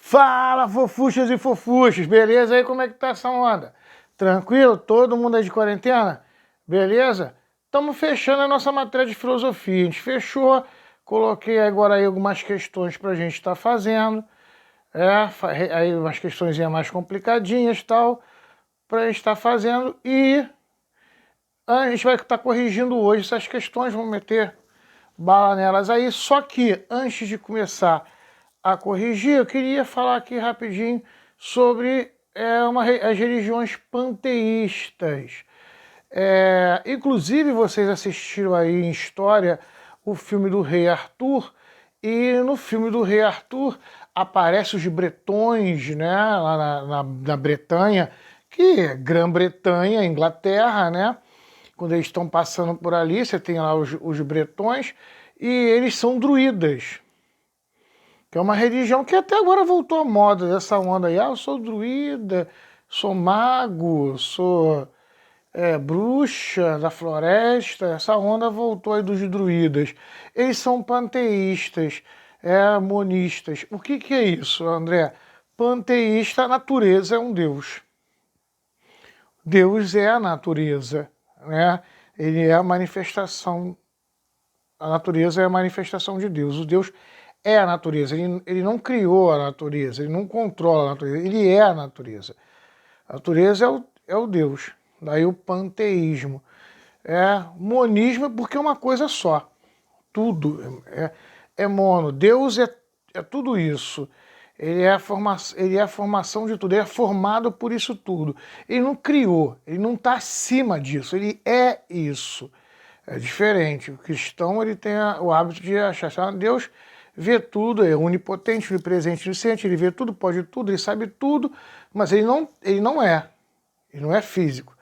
Fala, fofuchas e fofuchos, beleza? Aí como é que tá essa onda? Tranquilo? Todo mundo aí de quarentena? Beleza? Estamos fechando a nossa matéria de filosofia. A gente fechou, coloquei agora aí algumas questões para a gente estar fazendo. Aí umas questões mais complicadinhas e tal, para a gente estar fazendo. E a gente vai estar corrigindo hoje essas questões, vamos meter bala nelas aí. Só que antes de começar a corrigir, eu queria falar aqui rapidinho sobre as religiões panteístas. Inclusive, vocês assistiram aí em história o filme do Rei Arthur, e no filme do Rei Arthur aparecem os bretões, né, lá na Bretanha, que é Grã-Bretanha, Inglaterra, né? Quando eles estão passando por ali, você tem lá os bretões, e eles são druidas, que é uma religião que até agora voltou à moda, dessa onda aí. Ah, eu sou druida, sou mago, sou bruxa da floresta. Essa onda voltou aí dos druidas. Eles são panteístas, monistas. O que é isso, André? Panteísta, a natureza é um deus. Deus é a natureza, né? Ele é a manifestação, a natureza é a manifestação de Deus. O Deus é a natureza, ele não criou a natureza, ele não controla a natureza, ele é a natureza. A natureza é o Deus, daí o panteísmo. Monismo porque é uma coisa só, tudo é mono. Deus é tudo isso, ele é a formação de tudo, ele é formado por isso tudo. Ele não criou, ele não está acima disso, ele é isso. É diferente. O cristão ele tem o hábito de achar que Deus vê tudo, é onipotente, onipresente, onisciente, ele vê tudo, pode tudo, ele sabe tudo, mas ele não é físico,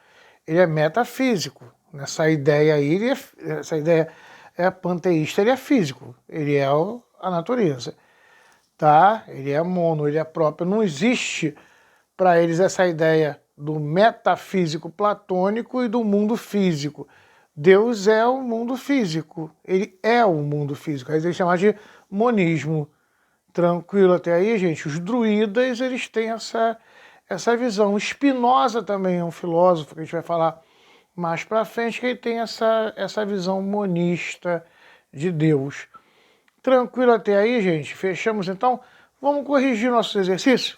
ele é metafísico. Nessa ideia aí, essa ideia panteísta, ele é físico, ele é a natureza, tá? Ele é mono, ele é próprio, não existe para eles essa ideia do metafísico platônico e do mundo físico. Deus é o mundo físico, ele é o mundo físico. Aí eles chamam de monismo. Tranquilo até aí, gente? Os druidas, eles têm essa visão. Spinoza também é um filósofo que a gente vai falar mais pra frente, que ele tem essa visão monista de Deus. Tranquilo até aí, gente? Fechamos então? Vamos corrigir nosso exercício?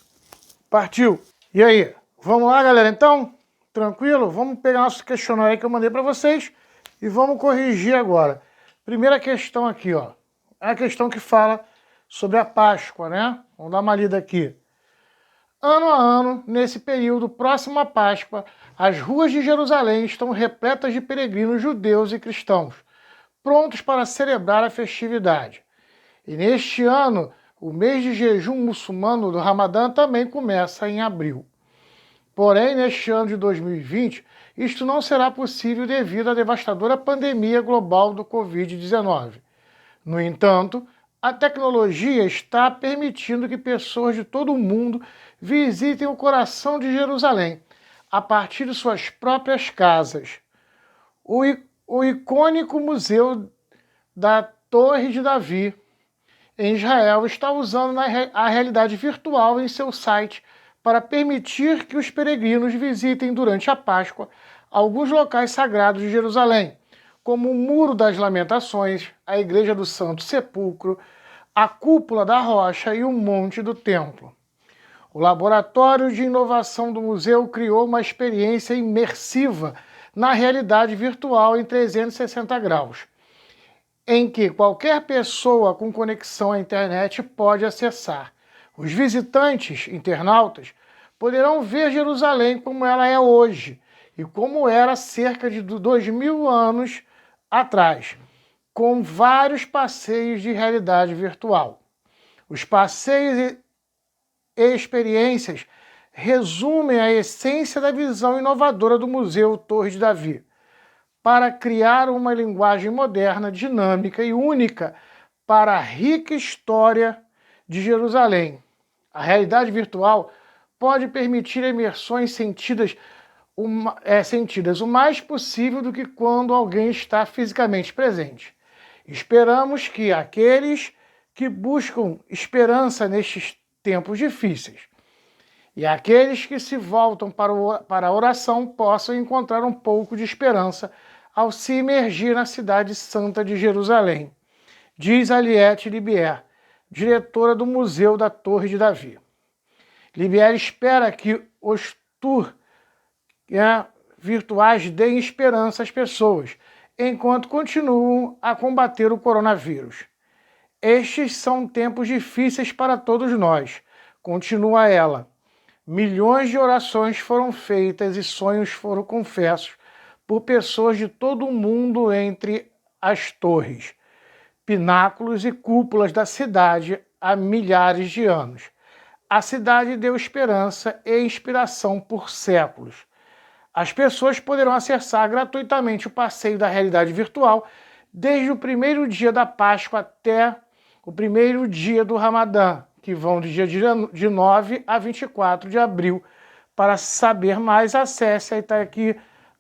Partiu! E aí? Vamos lá, galera, então? Tranquilo? Vamos pegar nosso questionário aí que eu mandei para vocês e vamos corrigir agora. Primeira questão aqui, ó. É a questão que fala sobre a Páscoa, né? Vamos dar uma lida aqui. Ano a ano, nesse período próximo à Páscoa, as ruas de Jerusalém estão repletas de peregrinos judeus e cristãos, prontos para celebrar a festividade. E neste ano, o mês de jejum muçulmano do Ramadã também começa em abril. Porém, neste ano de 2020, isto não será possível devido à devastadora pandemia global do Covid-19. No entanto, a tecnologia está permitindo que pessoas de todo o mundo visitem o coração de Jerusalém, a partir de suas próprias casas. O icônico Museu da Torre de Davi, em Israel, está usando a realidade virtual em seu site para permitir que os peregrinos visitem durante a Páscoa alguns locais sagrados de Jerusalém, como o Muro das Lamentações, a Igreja do Santo Sepulcro, a Cúpula da Rocha e o Monte do Templo. O Laboratório de Inovação do Museu criou uma experiência imersiva na realidade virtual em 360 graus, em que qualquer pessoa com conexão à internet pode acessar. Os visitantes, internautas, poderão ver Jerusalém como ela é hoje e como era cerca de 2000 anos atrás, com vários passeios de realidade virtual. Os passeios e experiências resumem a essência da visão inovadora do Museu Torre de Davi, para criar uma linguagem moderna, dinâmica e única para a rica história de Jerusalém. A realidade virtual pode permitir imersões sentidas o mais possível do que quando alguém está fisicamente presente. Esperamos que aqueles que buscam esperança nestes tempos difíceis. E aqueles que se voltam para a oração possam encontrar um pouco de esperança ao se imergir na cidade santa de Jerusalém, diz Aliette Libier, diretora do Museu da Torre de Davi. Libier espera que os tours virtuais deem esperança às pessoas, enquanto continuam a combater o coronavírus. Estes são tempos difíceis para todos nós, continua ela. Milhões de orações foram feitas e sonhos foram confessos por pessoas de todo o mundo entre as torres, pináculos e cúpulas da cidade há milhares de anos. A cidade deu esperança e inspiração por séculos. As pessoas poderão acessar gratuitamente o passeio da realidade virtual desde o primeiro dia da Páscoa até o primeiro dia do Ramadã, que vão do dia de 9 a 24 de abril. Para saber mais, acesse, aí está aqui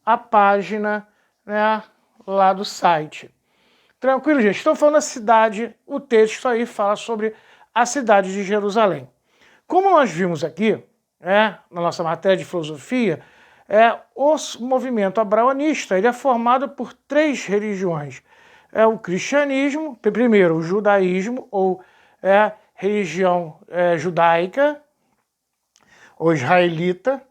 a página, né, lá do site. Tranquilo, gente? Estou falando da cidade, o texto aí fala sobre a cidade de Jerusalém. Como nós vimos aqui, na nossa matéria de filosofia, o movimento abraonista ele é formado por 3 religiões. O cristianismo, primeiro o judaísmo, ou religião judaica, ou israelita.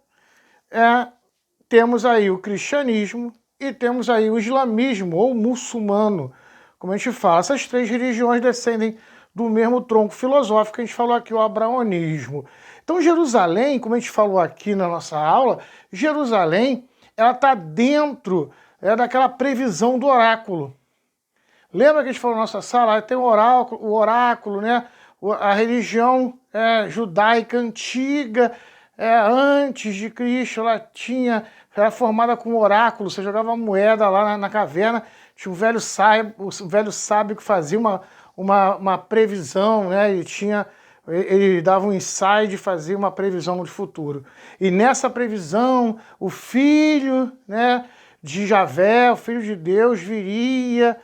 Temos aí o cristianismo e temos aí o islamismo, ou muçulmano, como a gente fala. Essas 3 religiões descendem do mesmo tronco filosófico que a gente falou aqui, o abraonismo. Então Jerusalém, como a gente falou aqui na nossa aula, Jerusalém ela está dentro daquela previsão do oráculo. Lembra que a gente falou na nossa sala? Tem o oráculo, né? A religião judaica antiga, antes de Cristo, ela era formada com oráculo. Você jogava uma moeda lá na caverna, tinha um velho sábio que fazia uma previsão, né? Ele dava um insight, fazia uma previsão de futuro. E nessa previsão, o filho, né, de Javé, o filho de Deus, viria,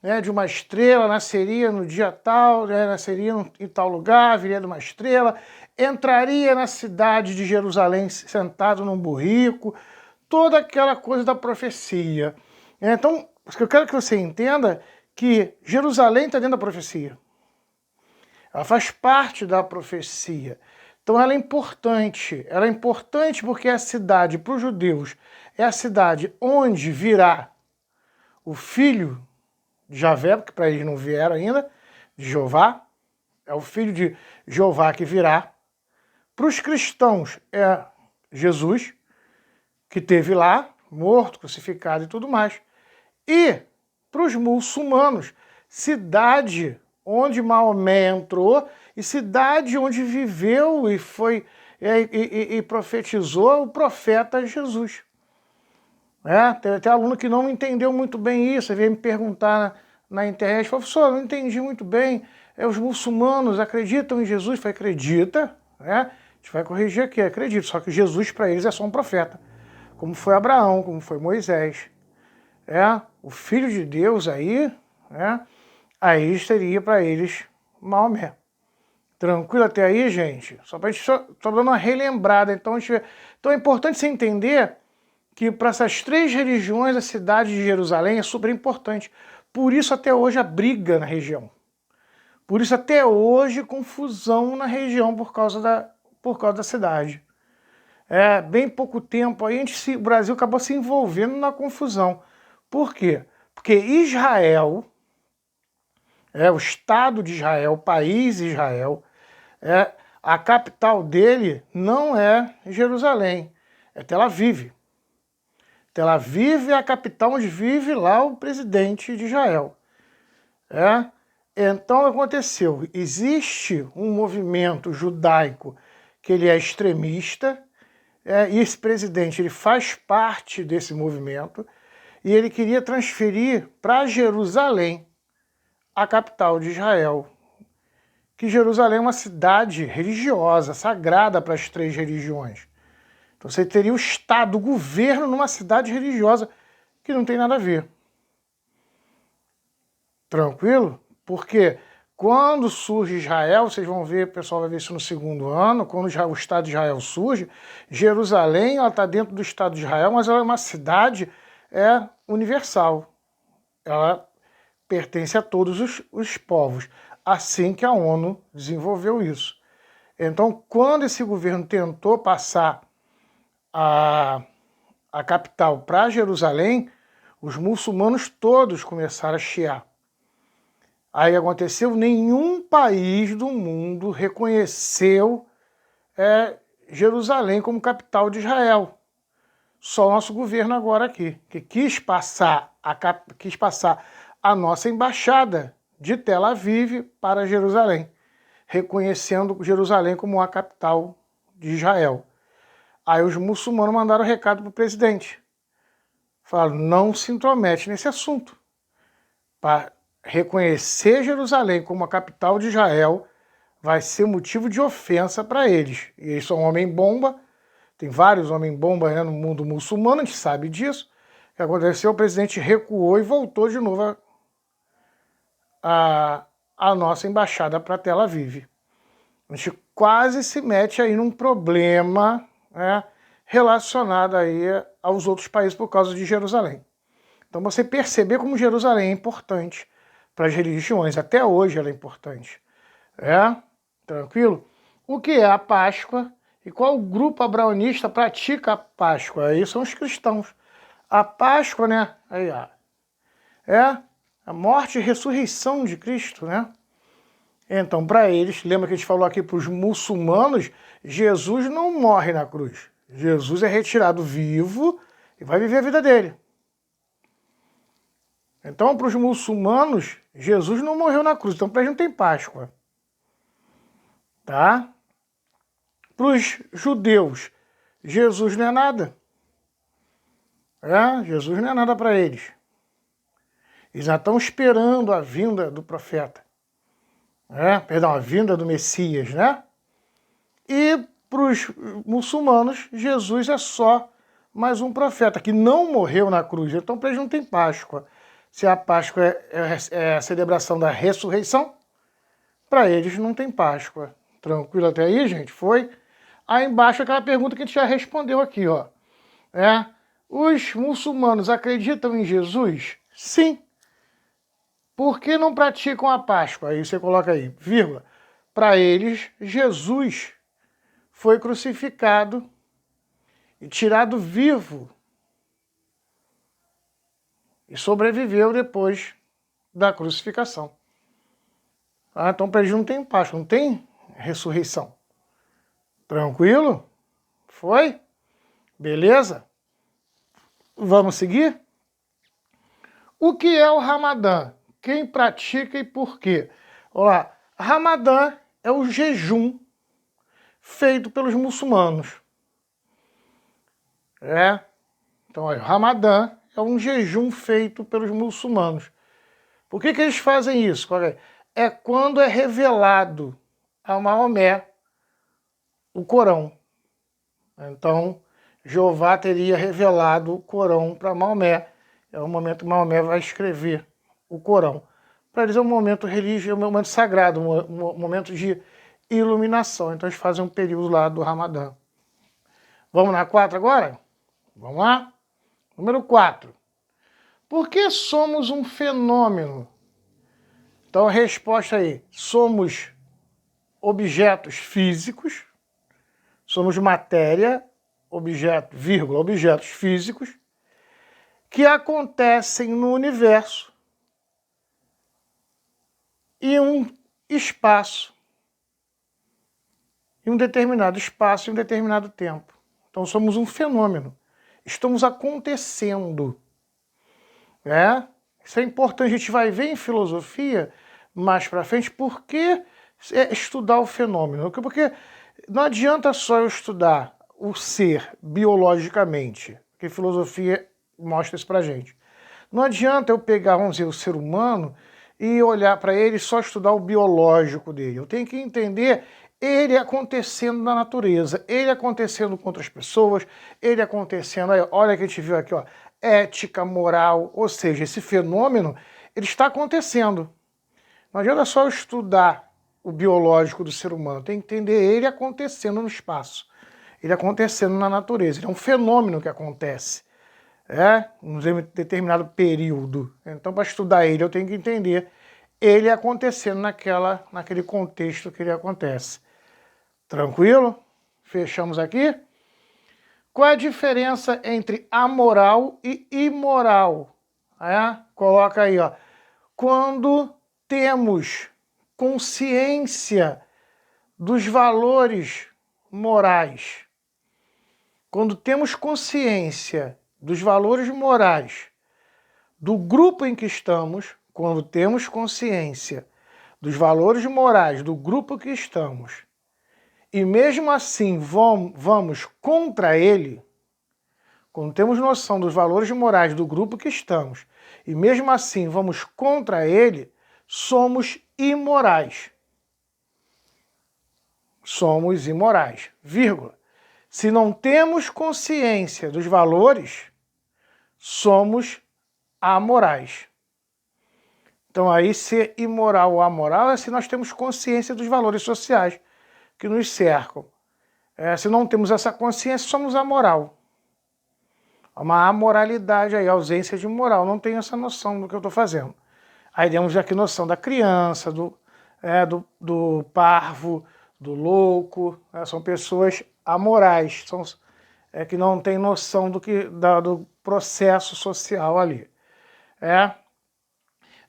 né, de uma estrela, nasceria no dia tal, né, nasceria em tal lugar, viria de uma estrela, entraria na cidade de Jerusalém sentado num burrico, toda aquela coisa da profecia. Então, eu quero que você entenda que Jerusalém está dentro da profecia. Ela faz parte da profecia. Então ela é importante. Ela é importante porque é a cidade, para os judeus, é a cidade onde virá o filho de Javé, porque para eles não vieram ainda, de Jeová. É o filho de Jeová que virá. Para os cristãos é Jesus, que esteve lá, morto, crucificado e tudo mais. E para os muçulmanos, cidade onde Maomé entrou e cidade onde viveu e foi e profetizou o profeta Jesus. Tem até aluno que não entendeu muito bem isso, veio me perguntar na internet, professor, não entendi muito bem, os muçulmanos acreditam em Jesus? Eu falei, acredita, A gente vai corrigir aqui, acredito, só que Jesus para eles é só um profeta, como foi Abraão, como foi Moisés. O Filho de Deus aí seria para eles Maomé. Tranquilo até aí, gente? Só para a gente só dando uma relembrada. Então é importante você entender que para essas 3 religiões a cidade de Jerusalém é super importante. Por isso até hoje a briga na região. Por isso até hoje confusão na região por causa da cidade. Bem pouco tempo aí o Brasil acabou se envolvendo na confusão. Por quê? Porque Israel, o Estado de Israel, o país Israel, a capital dele não é Jerusalém, é Tel Aviv. Tel Aviv é a capital onde vive lá o presidente de Israel. Então aconteceu, existe um movimento judaico que ele é extremista, e esse presidente ele faz parte desse movimento, e ele queria transferir para Jerusalém, a capital de Israel, que Jerusalém é uma cidade religiosa, sagrada para as 3 religiões. Então você teria o Estado, o governo numa cidade religiosa que não tem nada a ver. Tranquilo? Porque Quando surge Israel, vocês vão ver, o pessoal vai ver isso no segundo ano, quando o Estado de Israel surge, Jerusalém está dentro do Estado de Israel, mas ela é uma cidade universal. Ela pertence a todos os povos, assim que a ONU desenvolveu isso. Então, quando esse governo tentou passar a capital para Jerusalém, os muçulmanos todos começaram a chiar. Aí aconteceu, nenhum país do mundo reconheceu Jerusalém como capital de Israel. Só o nosso governo agora aqui, que quis passar a nossa embaixada de Tel Aviv para Jerusalém, reconhecendo Jerusalém como a capital de Israel. Aí os muçulmanos mandaram recado para o presidente. Falaram, não se intromete nesse assunto. Para reconhecer Jerusalém como a capital de Israel vai ser motivo de ofensa para eles. E eles são homem-bomba, tem vários homem-bomba no mundo muçulmano, a gente sabe disso. O que aconteceu? O presidente recuou e voltou de novo a nossa embaixada para Tel Aviv. A gente quase se mete aí num problema relacionado aí aos outros países por causa de Jerusalém. Então você perceber como Jerusalém é importante para as religiões, até hoje ela é importante. Tranquilo? O que é a Páscoa e qual grupo abraonista pratica a Páscoa? Aí são os cristãos. A Páscoa, né? Aí, ó, é a morte e ressurreição de Cristo, né? Então, para eles, lembra que a gente falou aqui para os muçulmanos, Jesus não morre na cruz. Jesus é retirado vivo e vai viver a vida dele. Então, para os muçulmanos, Jesus não morreu na cruz. Então, para eles não tem Páscoa. Tá? Para os judeus, Jesus não é nada. Jesus não é nada para eles. Eles já estão esperando a vinda do profeta. A vinda do Messias, né? E para os muçulmanos, Jesus é só mais um profeta que não morreu na cruz. Então, para eles não tem Páscoa. Se a Páscoa é a celebração da ressurreição, para eles não tem Páscoa. Tranquilo até aí, gente? Foi? Aí embaixo aquela pergunta que a gente já respondeu aqui, ó. Os muçulmanos acreditam em Jesus? Sim. Por que não praticam a Páscoa? Aí você coloca aí, vírgula. Para eles, Jesus foi crucificado e tirado vivo e sobreviveu depois da crucificação. Então para eles não tem Páscoa, não tem ressurreição. Tranquilo? Foi? Beleza? Vamos seguir? O que é o Ramadã? Quem pratica e por quê? Olá, Ramadã é o jejum feito pelos muçulmanos. Então, olha, Ramadã é um jejum feito pelos muçulmanos. Por que eles fazem isso? É quando é revelado a Maomé o Corão. Então, Jeová teria revelado o Corão para Maomé. É o momento que Maomé vai escrever o Corão. Para eles é um momento religioso, um momento sagrado, um momento de iluminação. Então eles fazem um período lá do Ramadã. Vamos na 4 agora? Vamos lá? Número 4. Por que somos um fenômeno? Então a resposta aí, somos objetos físicos, somos matéria, objeto, vírgula, objetos físicos, que acontecem no universo e um espaço, em um determinado espaço, em um determinado tempo. Então somos um fenômeno. Estamos acontecendo. Isso é importante, a gente vai ver em filosofia mais para frente por que estudar o fenômeno. Porque não adianta só eu estudar o ser biologicamente, porque filosofia mostra isso pra gente. Não adianta eu pegar, vamos dizer, o ser humano e olhar para ele e só estudar o biológico dele. Eu tenho que entender ele acontecendo na natureza, ele acontecendo com outras pessoas, ele acontecendo, olha que a gente viu aqui, ó, ética, moral, ou seja, esse fenômeno, ele está acontecendo. Não adianta só eu estudar o biológico do ser humano, tem que entender ele acontecendo no espaço, ele acontecendo na natureza, ele é um fenômeno que acontece, em um determinado período. Então, para estudar ele, eu tenho que entender ele acontecendo naquele contexto que ele acontece. Tranquilo? Fechamos aqui? Qual é a diferença entre amoral e imoral? Coloca aí, ó. Quando temos consciência dos valores morais, quando temos consciência dos valores morais do grupo em que estamos, quando temos consciência dos valores morais do grupo que estamos, e mesmo assim vamos contra ele, quando temos noção dos valores morais do grupo que estamos, e mesmo assim vamos contra ele, somos imorais. Somos imorais, vírgula. Se não temos consciência dos valores, somos amorais. Então aí ser imoral ou amoral é se nós temos consciência dos valores sociais que nos cercam. Se não temos essa consciência, somos amoral. Uma amoralidade aí, ausência de moral. Não tenho essa noção do que eu estou fazendo. Aí temos aqui noção da criança, do parvo, do louco. São pessoas amorais, que não têm noção do processo social ali.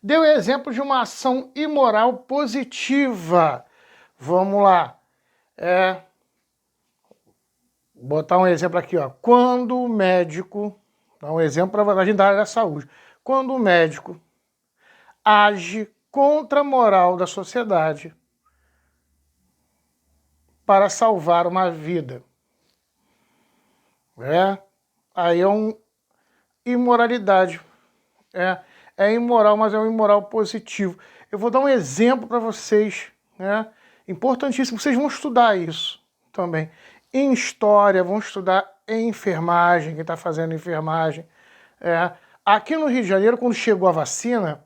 Deu exemplo de uma ação imoral positiva. Vamos lá. Botar um exemplo aqui, ó. Quando o médico, dá um exemplo para a gente da área da saúde. Quando o médico age contra a moral da sociedade para salvar uma vida. Aí é uma imoralidade. É imoral, mas é um imoral positivo. Eu vou dar um exemplo para vocês, importantíssimo. Vocês vão estudar isso também. Em história, vão estudar em enfermagem, quem está fazendo enfermagem. Aqui no Rio de Janeiro, quando chegou a vacina,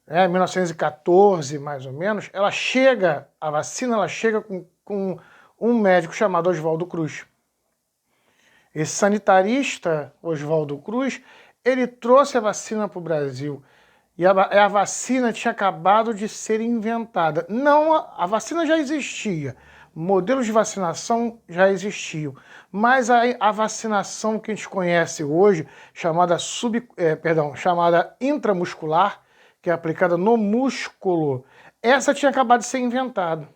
em 1914, mais ou menos, a vacina chega com um médico chamado Oswaldo Cruz. Esse sanitarista, Oswaldo Cruz, ele trouxe a vacina para o Brasil. E a vacina tinha acabado de ser inventada. Não, a vacina já existia, modelos de vacinação já existiam, mas a vacinação que a gente conhece hoje, chamada intramuscular, que é aplicada no músculo, essa tinha acabado de ser inventada.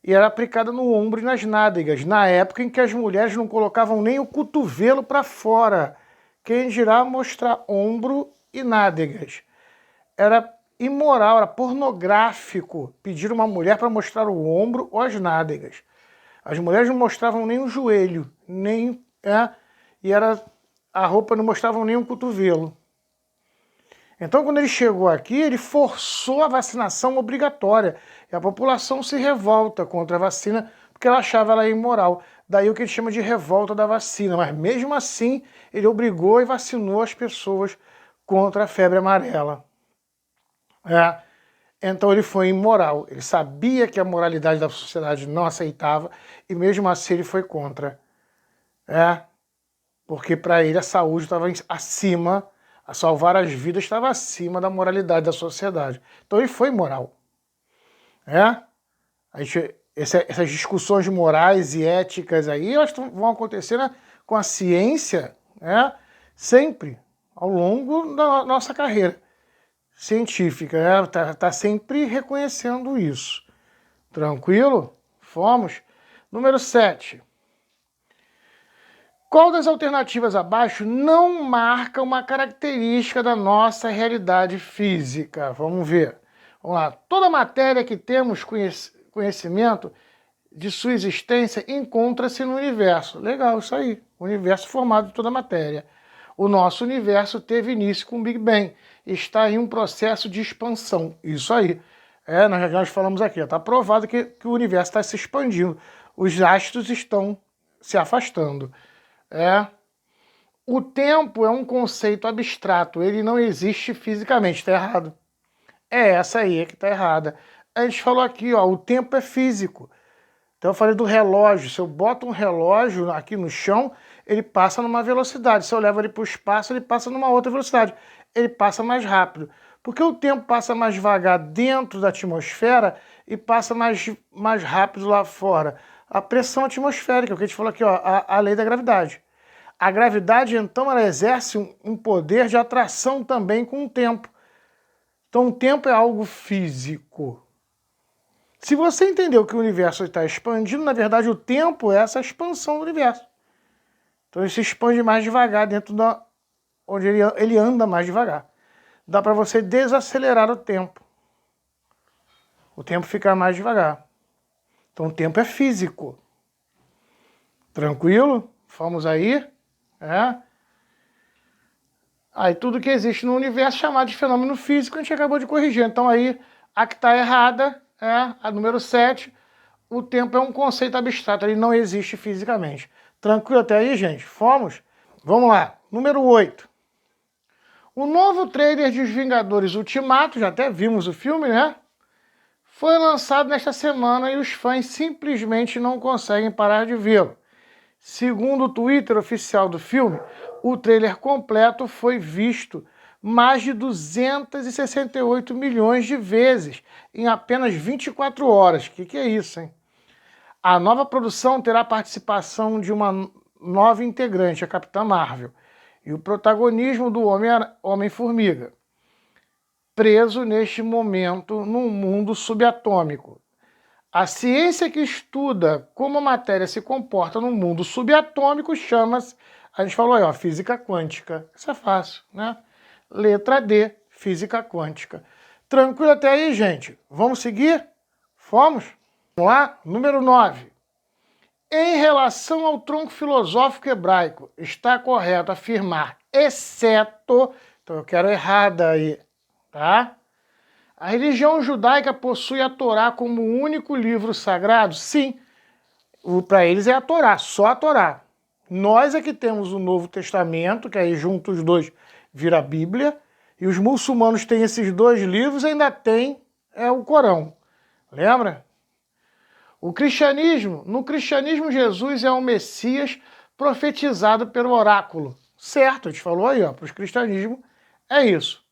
E era aplicada no ombro e nas nádegas, na época em que as mulheres não colocavam nem o cotovelo para fora. Quem dirá mostrar ombro e nádegas. Era imoral, era pornográfico pedir uma mulher para mostrar o ombro ou as nádegas. As mulheres não mostravam nem o joelho, e a roupa não mostrava nem o cotovelo. Então, quando ele chegou aqui, ele forçou a vacinação obrigatória. E a população se revolta contra a vacina porque ela achava ela imoral. Daí o que ele chama de revolta da vacina. Mas mesmo assim, ele obrigou e vacinou as pessoas contra a febre amarela. Então ele foi imoral. Ele sabia que a moralidade da sociedade não aceitava e mesmo assim ele foi contra. Porque para ele a saúde estava acima, a salvar as vidas estava acima da moralidade da sociedade. Então ele foi moral. Essas discussões morais e éticas aí, elas vão acontecer com a ciência, sempre, ao longo da nossa carreira científica. Tá sempre reconhecendo isso. Tranquilo? Fomos. Número 7. Qual das alternativas abaixo não marca uma característica da nossa realidade física? Vamos ver. Vamos lá. Toda matéria que temos conhecimento de sua existência encontra-se no universo. Legal, isso aí. O universo formado de toda matéria. O nosso universo teve início com o Big Bang. Está em um processo de expansão. Isso aí. Nós falamos aqui. Está provado que o universo está se expandindo. Os astros estão se afastando. O tempo é um conceito abstrato. Ele não existe fisicamente. Está errado. É essa aí que está errada. A gente falou aqui, ó, o tempo é físico. Então eu falei do relógio. Se eu boto um relógio aqui no chão, ele passa numa velocidade. Se eu levo ele para o espaço, ele passa numa outra velocidade. Ele passa mais rápido. Porque o tempo passa mais devagar dentro da atmosfera e passa mais rápido lá fora. A pressão atmosférica, o que a gente falou aqui, ó, a lei da gravidade. A gravidade, então, ela exerce um poder de atração também com o tempo. Então o tempo é algo físico. Se você entendeu que o universo está expandindo, na verdade o tempo é essa expansão do universo. Então ele se expande mais devagar dentro da onde ele anda mais devagar. Dá para você desacelerar o tempo. O tempo fica mais devagar. Então o tempo é físico. Tranquilo? Vamos aí? Aí tudo que existe no universo chamado de fenômeno físico, a gente acabou de corrigir. Então aí a que está errada é a número 7. O tempo é um conceito abstrato, ele não existe fisicamente. Tranquilo até aí, gente? Fomos? Vamos lá. Número 8. O novo trailer de Os Vingadores Ultimato, já até vimos o filme, né? Foi lançado nesta semana e os fãs simplesmente não conseguem parar de vê-lo. Segundo o Twitter oficial do filme, o trailer completo foi visto mais de 268 milhões de vezes em apenas 24 horas. Que é isso, hein? A nova produção terá a participação de uma nova integrante, a Capitã Marvel, e o protagonismo do Homem-Formiga, preso neste momento num mundo subatômico. A ciência que estuda como a matéria se comporta no mundo subatômico chama-se, a gente falou aí, ó, física quântica. Isso é fácil, né? Letra D, física quântica. Tranquilo até aí, gente? Vamos seguir? Fomos? Vamos lá? Número 9. Em relação ao tronco filosófico hebraico, está correto afirmar, exceto, então eu quero errada aí, tá? A religião judaica possui a Torá como o único livro sagrado? Sim. Para eles é a Torá, só a Torá. Nós é que temos o Novo Testamento, que aí junto os dois vira a Bíblia, e os muçulmanos têm esses dois livros e ainda tem o Corão. Lembra? No cristianismo Jesus é o Messias profetizado pelo oráculo. Certo, a gente falou aí, ó, para os cristianismos é isso.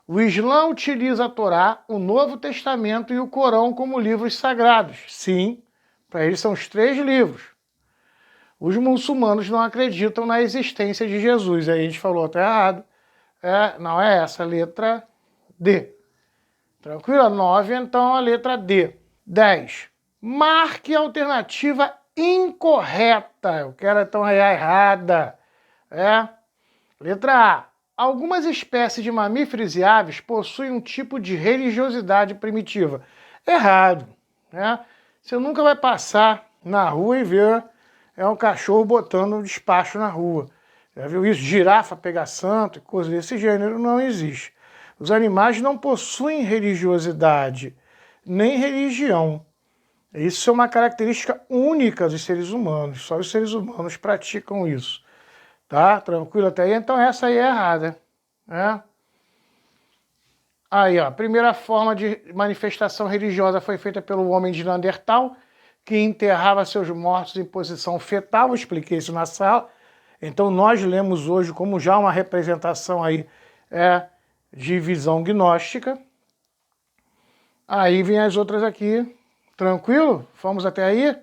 O Islã utiliza a Torá, o Novo Testamento e o Corão como livros sagrados. Sim, para eles são os 3 livros. Os muçulmanos não acreditam na existência de Jesus. Aí a gente falou até errado. Não é essa, a letra D. Tranquilo? 9, então a letra D. 10. Marque a alternativa incorreta. Eu quero então a errada. Letra A. Algumas espécies de mamíferos e aves possuem um tipo de religiosidade primitiva. Errado. Você nunca vai passar na rua e ver um cachorro botando um despacho na rua. Já viu isso? Girafa pegar santo e coisas desse gênero não existe. Os animais não possuem religiosidade, nem religião. Isso é uma característica única dos seres humanos. Só os seres humanos praticam isso. Tá? Tranquilo até aí? Então essa aí é errada. Aí, ó, a primeira forma de manifestação religiosa foi feita pelo homem de Neandertal, que enterrava seus mortos em posição fetal. Eu expliquei isso na sala. Então nós lemos hoje como já uma representação aí de visão gnóstica. Aí vem as outras aqui. Tranquilo? Fomos até aí?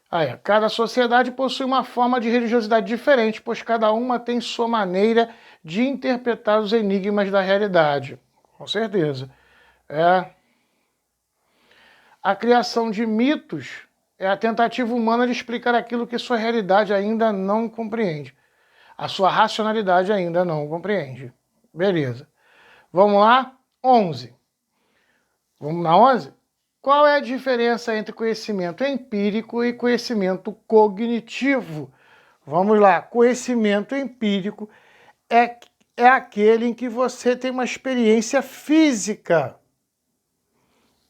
Aí, cada sociedade possui uma forma de religiosidade diferente, pois cada uma tem sua maneira de interpretar os enigmas da realidade. Com certeza. A criação de mitos é a tentativa humana de explicar aquilo que sua realidade ainda não compreende. A sua racionalidade ainda não compreende. Beleza. Vamos lá? 11. Vamos na 11? Qual é a diferença entre conhecimento empírico e conhecimento cognitivo? Vamos lá. Conhecimento empírico é aquele em que você tem uma experiência física.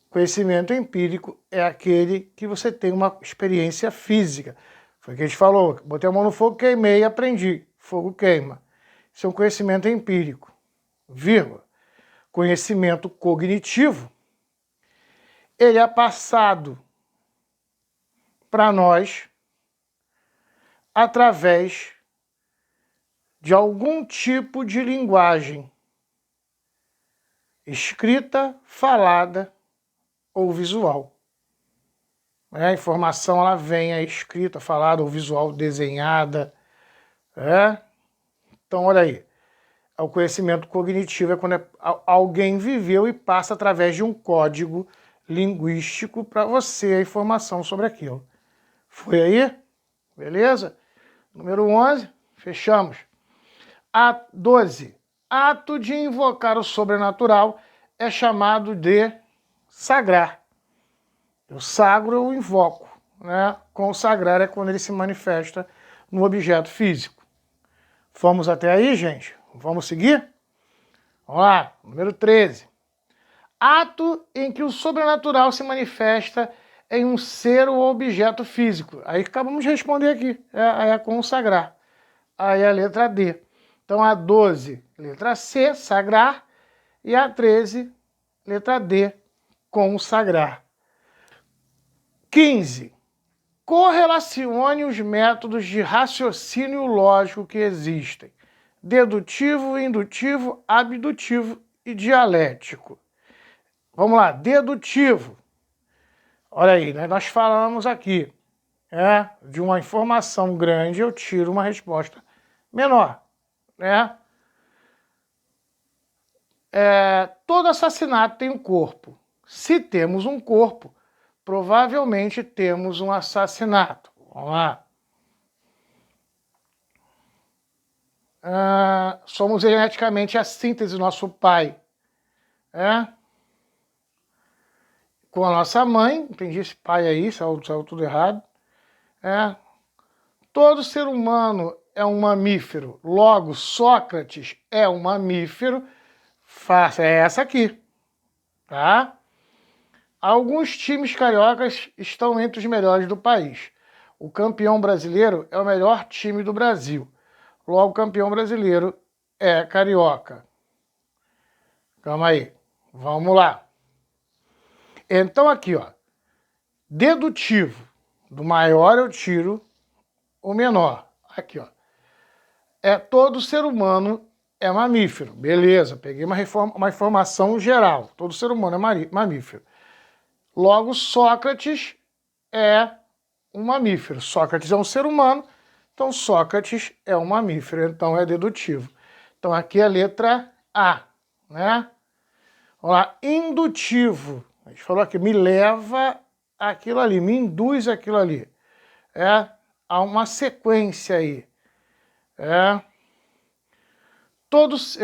Conhecimento empírico é aquele que você tem uma experiência física. Foi o que a gente falou. Botei a mão no fogo, queimei e aprendi. Fogo queima. Isso é um conhecimento empírico. vírgula, conhecimento cognitivo, ele é passado para nós através de algum tipo de linguagem, escrita, falada ou visual. A informação ela vem escrita, falada ou visual, desenhada. Então, olha aí. O conhecimento cognitivo é quando alguém viveu e passa através de um código linguístico para você a informação sobre aquilo. Foi aí? Beleza? Número 11, fechamos. 12. Ato de invocar o sobrenatural é chamado de sagrar. Eu sagro, eu invoco. Consagrar é quando ele se manifesta no objeto físico. Fomos até aí, gente? Vamos seguir? Vamos lá, número 13. Ato em que o sobrenatural se manifesta em um ser ou objeto físico. Aí acabamos de responder aqui. É consagrar. Aí a letra D. Então a 12, letra C, sagrar. E a 13, letra D, consagrar. 15. Correlacione os métodos de raciocínio lógico que existem: dedutivo, indutivo, abdutivo e dialético. Vamos lá, dedutivo. Olha aí, nós falamos aqui, de uma informação grande eu tiro uma resposta menor. Todo assassinato tem um corpo. Se temos um corpo, provavelmente temos um assassinato. Vamos lá. Somos geneticamente a síntese do nosso pai. Com a nossa mãe, entendi esse pai aí, saiu tudo errado. Todo ser humano é um mamífero, logo Sócrates é um mamífero. Faça essa aqui, tá? Alguns times cariocas estão entre os melhores do país. O campeão brasileiro é o melhor time do Brasil. Logo, o campeão brasileiro é carioca. Calma aí. Vamos lá. Então, aqui, ó. Dedutivo. Do maior eu tiro o menor. Aqui, ó. Todo ser humano é mamífero. Beleza, peguei uma informação geral. Todo ser humano é mamífero. Logo, Sócrates é um mamífero. Sócrates é um ser humano, então Sócrates é um mamífero, então é dedutivo. Então aqui é a letra A, né? Vamos lá, indutivo. A gente falou aqui, me leva aquilo ali, me induz aquilo ali. Há uma sequência aí. Todos...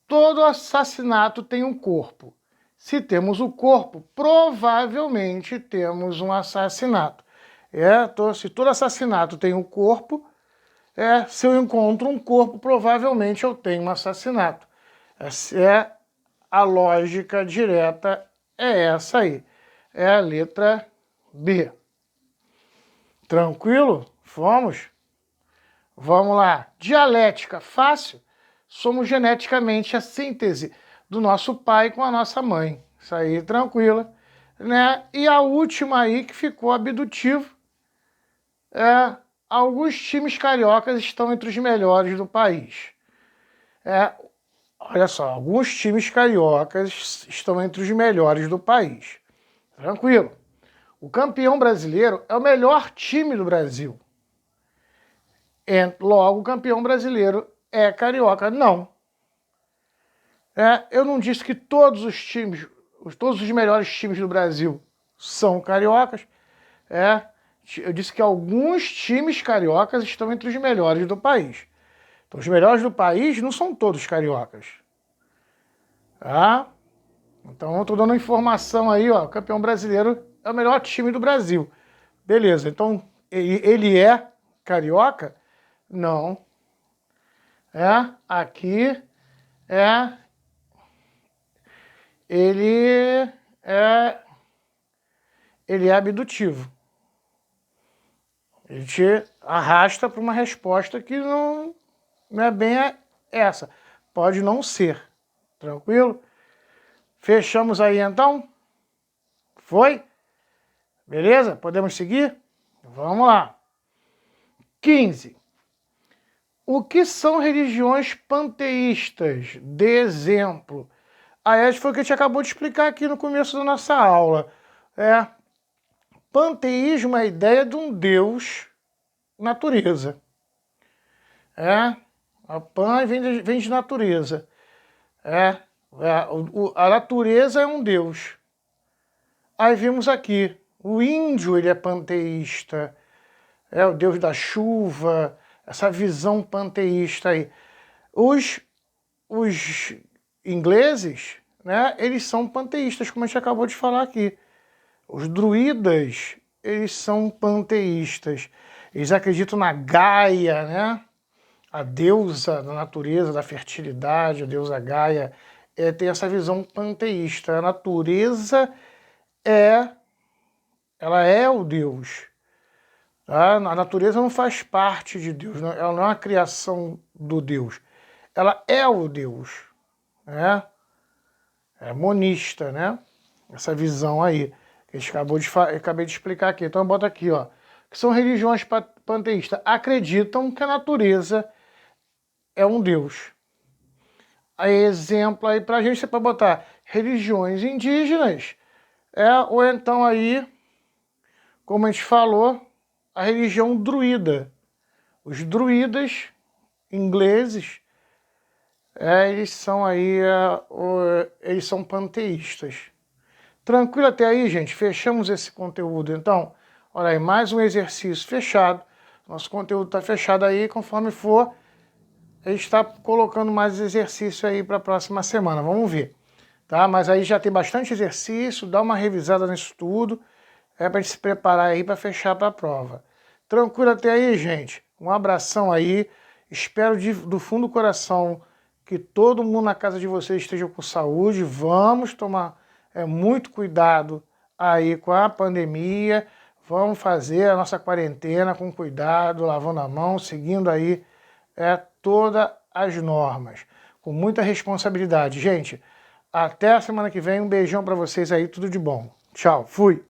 todo assassinato tem um corpo. Se temos o corpo, provavelmente temos um assassinato. Se todo assassinato tem um corpo, se eu encontro um corpo, provavelmente eu tenho um assassinato. Essa é a lógica direta, é essa aí. É a letra B. Tranquilo? Vamos? Vamos lá. Dialética, fácil. Somos geneticamente a síntese do nosso pai com a nossa mãe. Isso aí, tranquila. Né? E a última aí que ficou abdutivo. Alguns times cariocas estão entre os melhores do país. Olha só, alguns times cariocas estão entre os melhores do país. Tranquilo. O campeão brasileiro é o melhor time do Brasil. Logo, o campeão brasileiro é carioca. Não. Eu não disse que todos os melhores times do Brasil são cariocas. Eu disse que alguns times cariocas estão entre os melhores do país. Então, os melhores do país não são todos cariocas. Então, eu estou dando informação aí, ó. O campeão brasileiro é o melhor time do Brasil. Beleza, então, ele é carioca? Não. Aqui ele é abdutivo. Ele te arrasta para uma resposta que não é bem essa. Pode não ser. Tranquilo? Fechamos aí então? Foi? Beleza? Podemos seguir? Vamos lá. 15. O que são religiões panteístas? De exemplo. Essa foi o que a gente acabou de explicar aqui no começo da nossa aula. Panteísmo é a ideia de um Deus natureza. A pan vem de natureza. A natureza é um Deus. Aí vimos aqui, o índio ele é panteísta, é o Deus da chuva, essa visão panteísta aí. Os ingleses, né, eles são panteístas, como a gente acabou de falar aqui. Os druidas, eles são panteístas. Eles acreditam na Gaia, né? A deusa da natureza, da fertilidade, a deusa Gaia, tem essa visão panteísta. A natureza ela é o Deus. Tá? A natureza não faz parte de Deus, ela não é uma criação do Deus. Ela é o Deus. Né? É monista, né? Essa visão aí, que a gente acabei de explicar aqui. Então eu boto aqui, ó, que são religiões panteístas. Acreditam que a natureza é um Deus. Aí, exemplo aí pra gente, você pode botar religiões indígenas, ou então aí, como a gente falou, a religião druida. Os druidas ingleses, eles são aí, eles são panteístas. Tranquilo até aí, gente? Fechamos esse conteúdo, então. Olha aí, mais um exercício fechado. Nosso conteúdo está fechado aí, conforme for, a gente está colocando mais exercício aí para a próxima semana. Vamos ver. Tá? Mas aí já tem bastante exercício, dá uma revisada nisso tudo, para a gente se preparar aí para fechar para a prova. Tranquilo até aí, gente? Um abração aí. Espero do fundo do coração que todo mundo na casa de vocês esteja com saúde. Vamos tomar muito cuidado aí com a pandemia. Vamos fazer a nossa quarentena com cuidado, lavando a mão, seguindo aí todas as normas, com muita responsabilidade. Gente, até a semana que vem. Um beijão para vocês aí, tudo de bom. Tchau, fui!